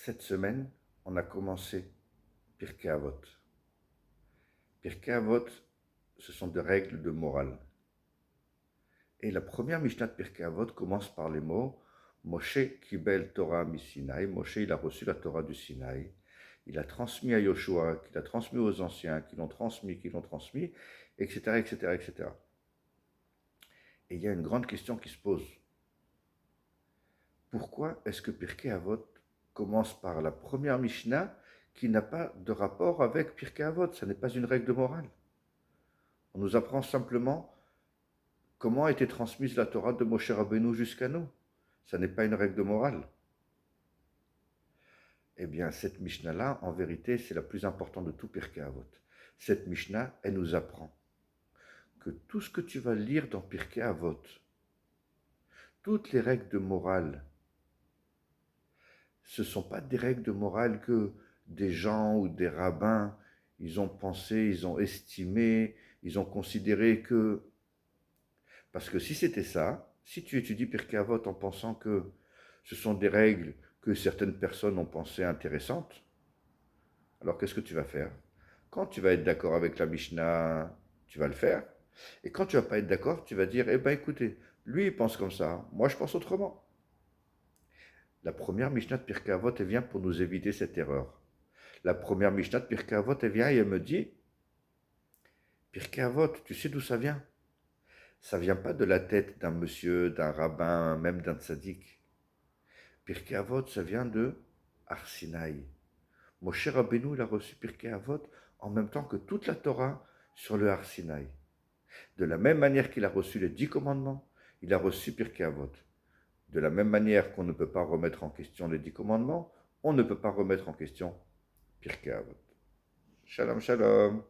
Cette semaine, on a commencé Pirkei Avot. Pirkei Avot, ce sont des règles de morale. Et la première Mishnah de Pirkei Avot commence par les mots Moshe Kibel Torah mi Sinaï. Moshe, il a reçu la Torah du Sinaï. Il a transmis à Yoshua, qu'il a transmis aux anciens, qui l'ont transmis, etc., etc., etc. Et il y a une grande question qui se pose. Pourquoi est-ce que Pirkei Avot commence par la première Mishnah qui n'a pas de rapport avec Pirkei Avot? Ça n'est pas une règle de morale. On nous apprend simplement comment a été transmise la Torah de Moshe Rabbeinu jusqu'à nous. Ça n'est pas une règle de morale. Eh bien, cette Mishnah-là, en vérité, c'est la plus importante de tout Pirkei Avot. Cette Mishnah, elle nous apprend que tout ce que tu vas lire dans Pirkei Avot, toutes les règles de morale, ce ne sont pas des règles de morale que des gens ou des rabbins, ils ont pensé, ils ont estimé, ils ont considéré que... Parce que si c'était ça, si tu étudies Pirkei Avot en pensant que ce sont des règles que certaines personnes ont pensées intéressantes, alors qu'est-ce que tu vas faire? Quand tu vas être d'accord avec la Mishnah, tu vas le faire. Et quand tu vas pas être d'accord, tu vas dire, eh bien écoutez, lui il pense comme ça, moi je pense autrement. La première Mishnah de Pirkei Avot, elle vient pour nous éviter cette erreur. La première Mishnah de Pirkei Avot, elle vient et elle me dit, Pirkei Avot, tu sais d'où ça vient? Ça vient pas de la tête d'un monsieur, d'un rabbin, même d'un tzaddik. Pirkei Avot, ça vient de Har Sinaï. Moshe Rabbeinu, il a reçu Pirkei Avot en même temps que toute la Torah sur le Har Sinaï. De la même manière qu'il a reçu les 10 commandements, il a reçu Pirkei Avot. De la même manière qu'on ne peut pas remettre en question les 10 commandements, on ne peut pas remettre en question Pirkei Avot. Shalom, shalom.